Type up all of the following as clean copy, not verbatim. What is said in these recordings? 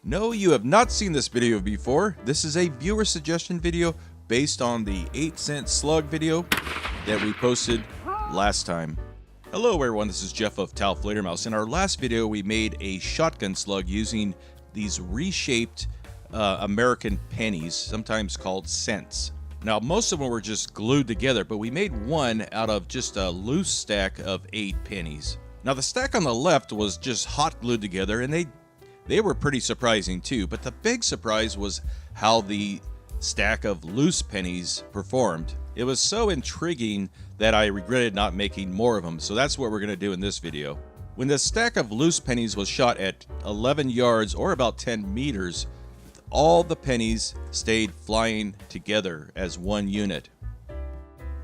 No, you have not seen this video before. This is a viewer suggestion video based on the 8-cent slug video that we posted last time. Hello everyone, this is Jeff of Tau Fledermaus. In our last video, we made a shotgun slug using these reshaped American pennies, sometimes called cents. Now, most of them were just glued together, but we made one out of just a loose stack of 8 pennies. Now, the stack on the left was just hot glued together, and they were pretty surprising too, but the big surprise was how the stack of loose pennies performed. It was so intriguing that I regretted not making more of them, so that's what we're going to do in this video. When the stack of loose pennies was shot at 11 yards or about 10 meters, all the pennies stayed flying together as one unit.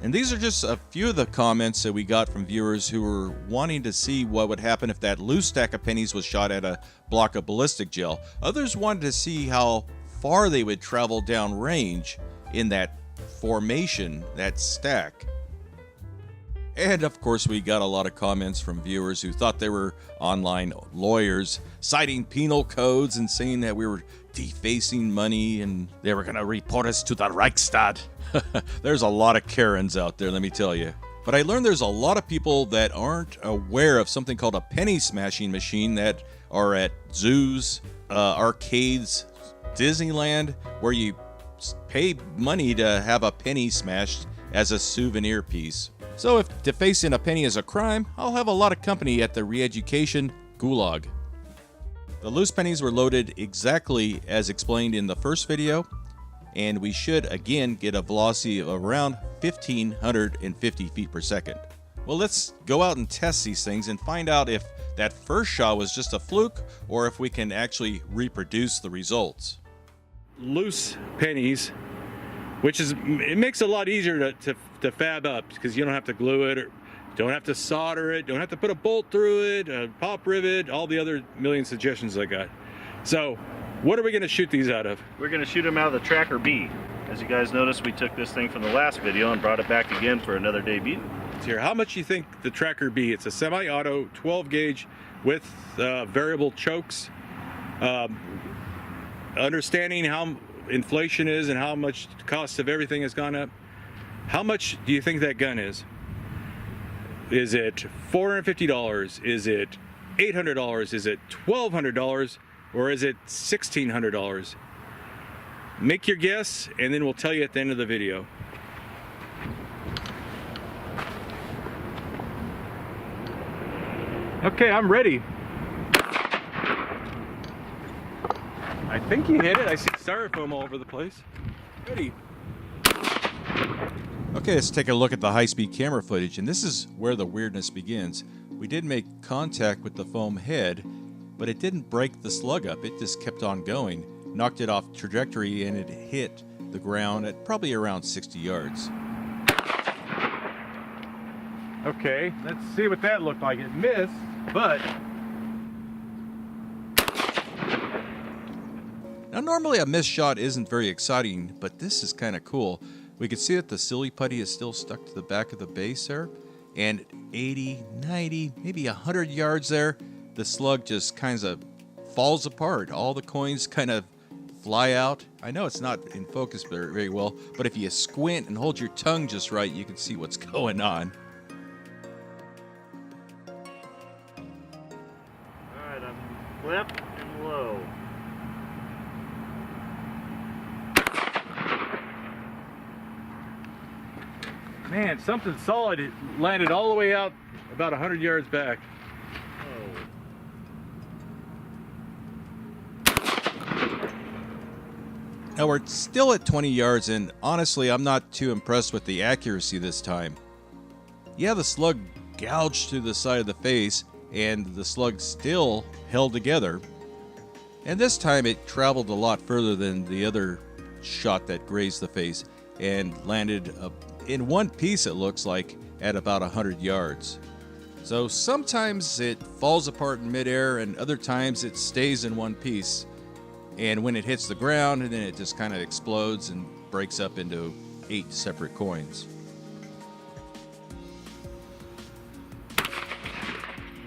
And these are just a few of the comments that we got from viewers who were wanting to see what would happen if that loose stack of pennies was shot at a block of ballistic gel. Others wanted to see how far they would travel down range in that formation, that stack. And of course, we got a lot of comments from viewers who thought they were online lawyers, citing penal codes and saying that we were defacing money and they were going to report us to the Reichstag. There's a lot of Karens out there, let me tell you. But I learned there's a lot of people that aren't aware of something called a penny smashing machine that are at zoos, arcades, Disneyland, where you pay money to have a penny smashed as a souvenir piece. So if defacing a penny is a crime, I'll have a lot of company at the re-education gulag. The loose pennies were loaded exactly as explained in the first video, and we should again get a velocity of around 1,550 feet per second. Well, let's go out and test these things and find out if that first shot was just a fluke or if we can actually reproduce the results. Loose pennies, which is, it makes it a lot easier to fab up because you don't have to glue it, or don't have to solder it, don't have to put a bolt through it, a pop rivet, all the other million suggestions I got. So what are we going to shoot these out of? We're going to shoot them out of the Tracker B. As you guys noticed, we took this thing from the last video and brought it back again for another debut. Here, how much do you think the Tracker B? It's a semi-auto 12 gauge with variable chokes. Understanding how inflation is and how much the cost of everything has gone up, how much do you think that gun is? Is it $450? Is it $800? Is it $1,200? Or is it $1,600? Make your guess, and then we'll tell you at the end of the video. Okay, I'm ready. I think you hit it. I see styrofoam all over the place. Ready. Okay, let's take a look at the high-speed camera footage, and this is where the weirdness begins. We did make contact with the foam head, but it didn't break the slug up. It just kept on going, knocked it off trajectory, and it hit the ground at probably around 60 yards. Okay, let's see what that looked like. It missed, but... Now, normally a missed shot isn't very exciting, but this is kind of cool. We can see that the silly putty is still stuck to the back of the base there, and 80, 90, maybe 100 yards there, the slug just kind of falls apart. All the coins kind of fly out. I know it's not in focus very well, but if you squint and hold your tongue just right, you can see what's going on. Alright, I'm left and low. Man, something solid. It landed all the way out about 100 yards back. Now we're still at 20 yards, and honestly, I'm not too impressed with the accuracy this time. Yeah, the slug gouged through the side of the face, and the slug still held together. And this time it traveled a lot further than the other shot that grazed the face, and landed in one piece, it looks like, at about 100 yards. So sometimes it falls apart in midair, and other times it stays in one piece. And when it hits the ground, and then it just kind of explodes and breaks up into 8 separate coins.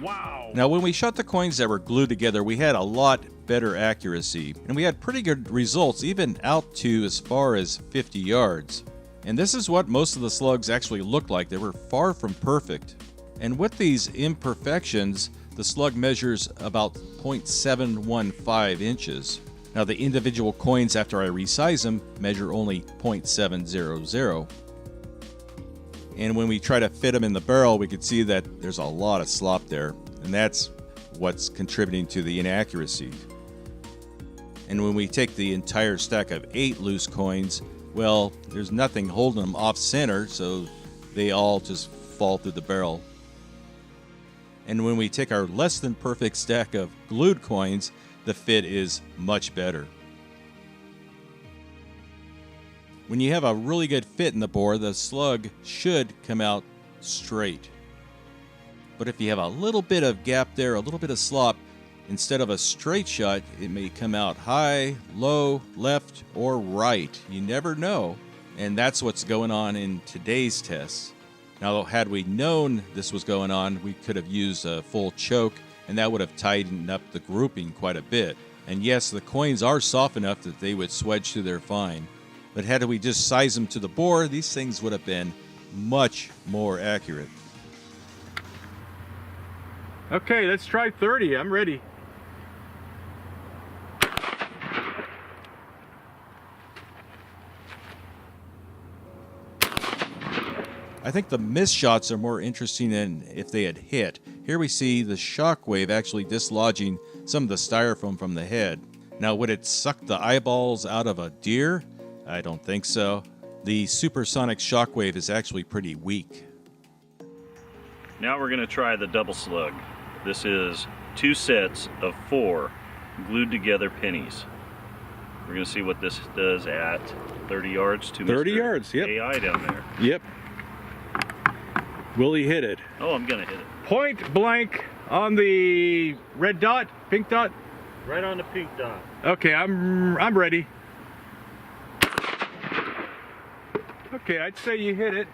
Wow. Now, when we shot the coins that were glued together, we had a lot better accuracy, and we had pretty good results even out to as far as 50 yards. And this is what most of the slugs actually looked like. They were far from perfect. And with these imperfections, the slug measures about 0.715 inches. Now the individual coins, after I resize them, measure only 0.700. And when we try to fit them in the barrel, we can see that there's a lot of slop there, and that's what's contributing to the inaccuracy. And when we take the entire stack of 8 loose coins, well, there's nothing holding them off center, so they all just fall through the barrel. And when we take our less than perfect stack of glued coins, the fit is much better. When you have a really good fit in the bore, the slug should come out straight. But if you have a little bit of gap there, a little bit of slop, instead of a straight shot, it may come out high, low, left, or right. You never know. And that's what's going on in today's tests. Now, had we known this was going on, we could have used a full choke, and that would have tightened up the grouping quite a bit. And yes, the coins are soft enough that they would swedge through there fine. But had we just sized them to the bore, these things would have been much more accurate. Okay, let's try 30. I'm ready. I think the missed shots are more interesting than if they had hit. Here we see the shockwave actually dislodging some of the styrofoam from the head. Now, would it suck the eyeballs out of a deer? I don't think so. The supersonic shockwave is actually pretty weak. Now we're going to try the double slug. This is 2 sets of 4 glued together pennies. We're going to see what this does at 30 yards to 30 Mr. yards, yep. AI down there. Yep. Will he hit it? Oh, I'm going to hit it. Point blank on the red dot, pink dot. Right on the pink dot. Okay, I'm ready. Okay, I'd say you hit it.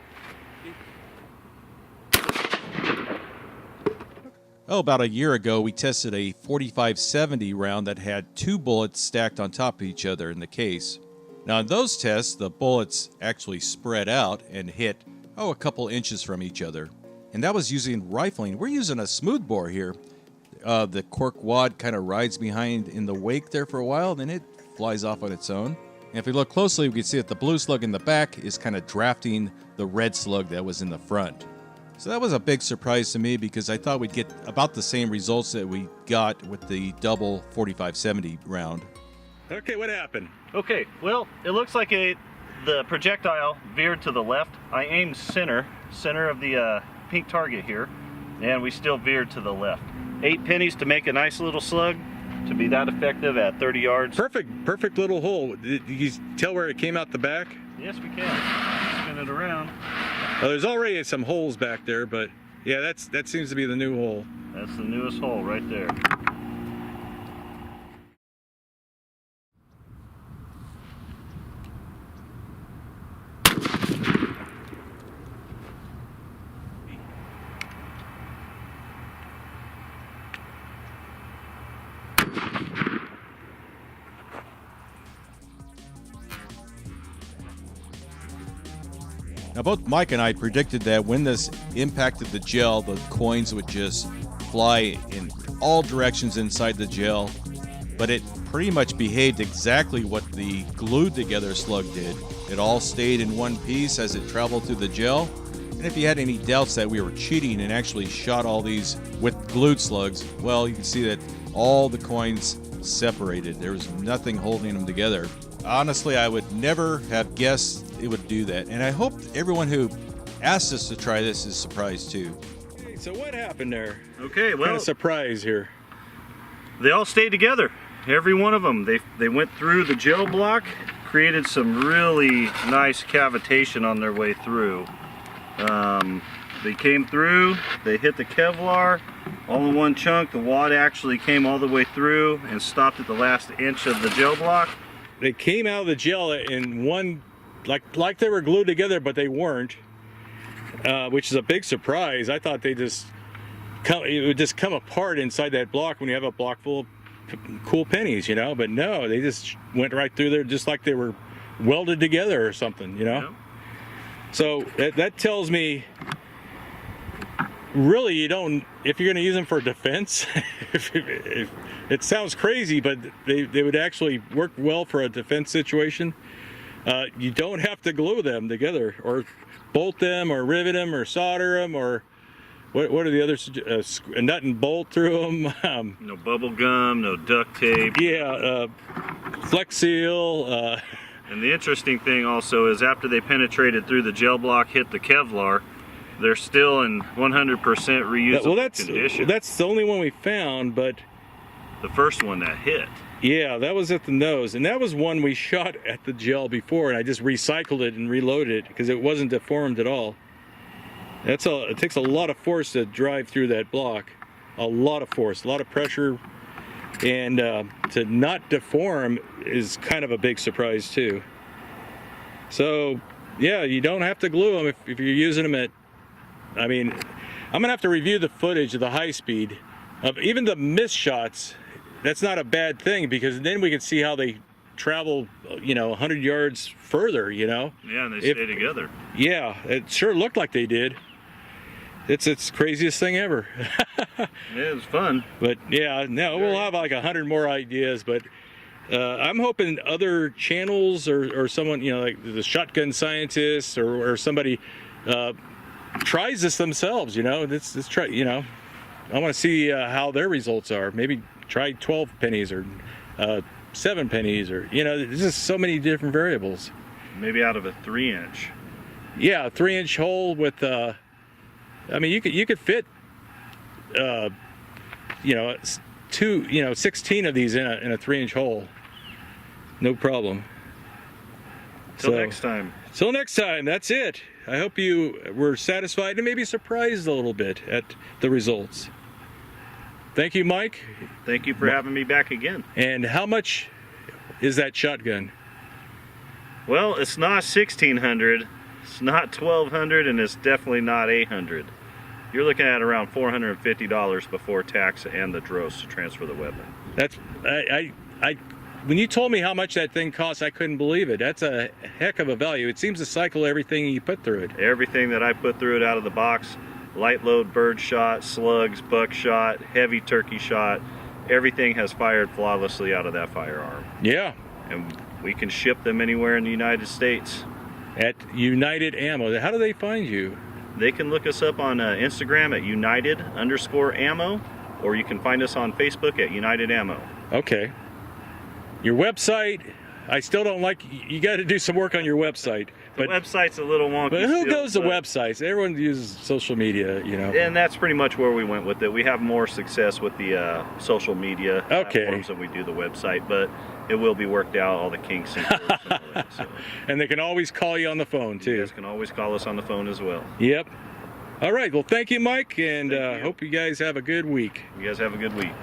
Oh, about a year ago, we tested a 45-70 round that had 2 bullets stacked on top of each other in the case. Now, in those tests, the bullets actually spread out and hit, a couple inches from each other. And that was using rifling. We're using a smoothbore here. The cork wad kind of rides behind in the wake there for a while, then it flies off on its own. And if we look closely, we can see that the blue slug in the back is kind of drafting the red slug that was in the front. So that was a big surprise to me because I thought we'd get about the same results that we got with the double 45-70 round. Okay, what happened? Okay, well, it looks like the projectile veered to the left. I aimed center of the pink target here, and we still veered to the left. 8 pennies to make a nice little slug to be that effective at 30 yards. Perfect little hole. Did you tell where it came out the back? Yes, we can. Spin it around. Well, there's already some holes back there, but yeah, that seems to be the new hole. That's the newest hole right there. Now, both Mike and I predicted that when this impacted the gel, the coins would just fly in all directions inside the gel, but it pretty much behaved exactly what the glued together slug did. It all stayed in one piece as it traveled through the gel. And if you had any doubts that we were cheating and actually shot all these with glued slugs, well, you can see that all the coins separated. There was nothing holding them together. Honestly, I would never have guessed it would do that. And I hope everyone who asked us to try this is surprised too. So what happened there? Okay, well, Kind of surprise here. they all stayed together. Every one of them. They went through the gel block, created some really nice cavitation on their way through. They came through, they hit the Kevlar all in one chunk. The wad actually came all the way through and stopped at the last inch of the gel block. They came out of the gel in one, like they were glued together, but they weren't, which is a big surprise. I thought it would just come apart inside that block when you have a block full of cool pennies, you know. But no, they just went right through there, just like they were welded together or something, you know. Yeah. So that tells me, really, you don't, if you're going to use them for defense, if it sounds crazy, but they would actually work well for a defense situation. You don't have to glue them together or bolt them or rivet them or solder them or what are the others? A nut and bolt through them. No bubble gum, no duct tape. Yeah, Flex Seal. And the interesting thing also is after they penetrated through the gel block, hit the Kevlar, they're still in 100% reusable condition. That's the only one we found, but the first one that hit. Yeah, that was at the nose, and that was one we shot at the gel before, and I just recycled it and reloaded it because it wasn't deformed at all. It takes a lot of force to drive through that block, a lot of force, a lot of pressure, and to not deform is kind of a big surprise too. So yeah, you don't have to glue them if you're using them at, I mean, I'm gonna have to review the footage of the high speed of even the miss shots. That's not a bad thing because then we can see how they travel, you know, 100 yards further, you know. Yeah, and they stay together. Yeah, it sure looked like they did. It's craziest thing ever. Yeah, it was fun. But yeah, no, we'll have like 100 more ideas, but I'm hoping other channels or someone, you know, like the Shotgun Scientists or somebody tries this themselves, you know. Let's try, you know, I want to see how their results are. Maybe try 12 pennies or 7 pennies, or, you know, there's just so many different variables. Maybe out of a 3-inch. Yeah, a 3-inch hole with, I mean, you could fit, you know, 16 of these in a 3-inch hole, no problem. Till next time. Till next time, that's it. I hope you were satisfied and maybe surprised a little bit at the results. Thank you, Mike. Thank you for having me back again. And how much is that shotgun? Well, it's not 1600, it's not 1200, and it's definitely not 800. You're looking at around $450 before tax and the dross to transfer the weapon. That's when you told me how much that thing costs, I couldn't believe it. That's a heck of a value. It seems to cycle everything you put through it. Everything that I put through it out of the box, light load bird shot, slugs, buckshot, heavy turkey shot, everything has fired flawlessly out of that firearm. Yeah. And we can ship them anywhere in the United States. At United Ammo. How do they find you? They can look us up on Instagram at United_ammo, or you can find us on Facebook at United Ammo. Okay. Your website, I still don't like, you got to do some work on your website. The website's a little wonky. But who goes to websites? Everyone uses social media, you know. And that's pretty much where we went with it. We have more success with the social media platforms than we do the website, but it will be worked out, all the kinks and quirks and all that. So. And they can always call you on the phone, too. You guys can always call us on the phone as well. Yep. All right. Well, thank you, Mike, and hope you guys have a good week. You guys have a good week.